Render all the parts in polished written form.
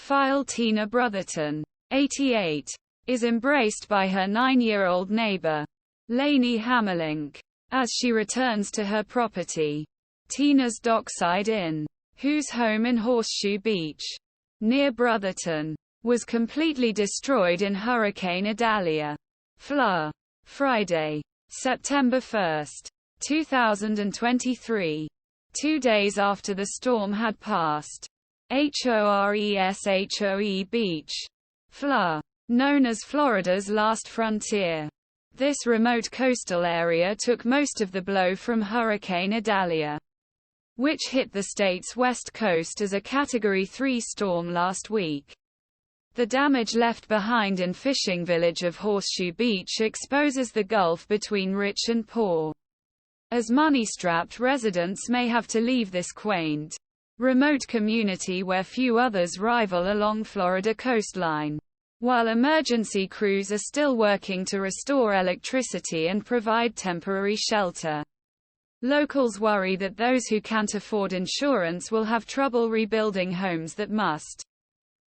File Tina Brotherton, 88, is embraced by her 9-year-old neighbor, Lainey Hamelink, as she returns to her property. Tina's Dockside Inn, whose home in Horseshoe Beach, near Brotherton, was completely destroyed in Hurricane Idalia. Friday, September 1, 2023. 2 days after the storm had passed. Horeshoe Beach, known as Florida's last frontier. This remote coastal area took most of the blow from Hurricane Idalia, which hit the state's west coast as a Category 3 storm last week. The damage left behind in fishing village of Horseshoe Beach exposes the gulf between rich and poor, as money-strapped residents may have to leave this quaint, remote community where few others rival along Florida coastline, while emergency crews are still working to restore electricity and provide temporary shelter. Locals worry that those who can't afford insurance will have trouble rebuilding homes that must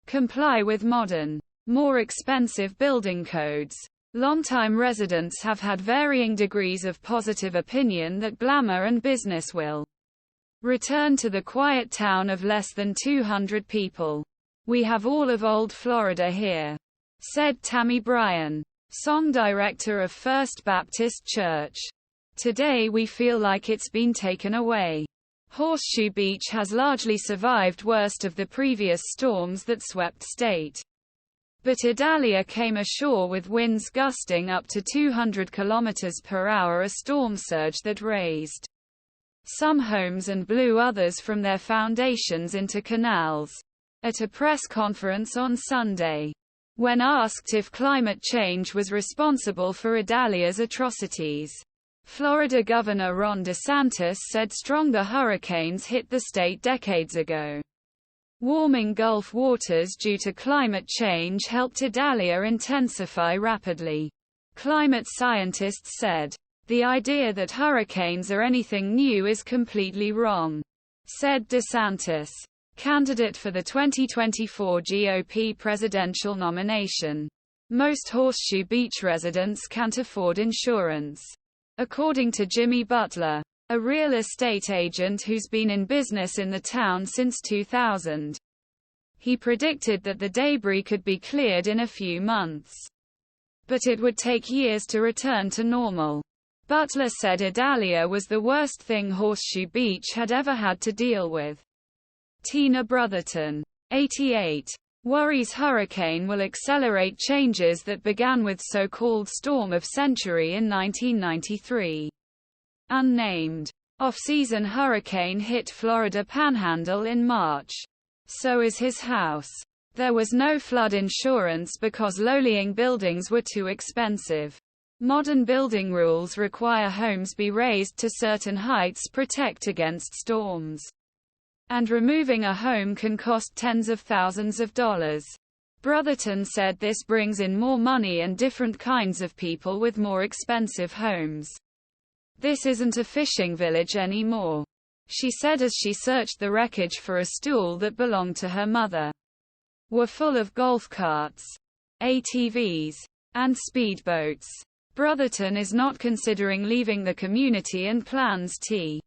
comply with modern, more expensive building codes. Longtime residents have had varying degrees of positive opinion that glamour and business will return to the quiet town of less than 200 people. "We have all of old Florida here," said Tammy Bryan, song director of First Baptist Church. "Today we feel like it's been taken away." Horseshoe Beach has largely survived worst of the previous storms that swept state. But Idalia came ashore with winds gusting up to 200 km per hour, a storm surge that razed some homes and blew others from their foundations into canals. At a press conference on Sunday, when asked if climate change was responsible for Idalia's atrocities, Florida Governor Ron DeSantis said stronger hurricanes hit the state decades ago. Warming Gulf waters due to climate change helped Idalia intensify rapidly. Climate scientists said, "The idea that hurricanes are anything new is completely wrong," said DeSantis, candidate for the 2024 GOP presidential nomination. Most Horseshoe Beach residents can't afford insurance. According to Jimmy Butler, a real estate agent who's been in business in the town since 2000. He predicted that the debris could be cleared in a few months, but it would take years to return to normal. Butler said Idalia was the worst thing Horseshoe Beach had ever had to deal with. Tina Brotherton, 88, worries hurricane will accelerate changes that began with so-called storm of century in 1993. Unnamed. Off-season hurricane hit Florida Panhandle in March. So is his house. There was no flood insurance because low-lying buildings were too expensive. Modern building rules require homes be raised to certain heights protect against storms. And removing a home can cost tens of thousands of dollars. Brotherton said this brings in more money and different kinds of people with more expensive homes. "This isn't a fishing village anymore," she said as she searched the wreckage for a stool that belonged to her mother. Were full of golf carts, ATVs, and speedboats. Brotherton is not considering leaving the community and plans to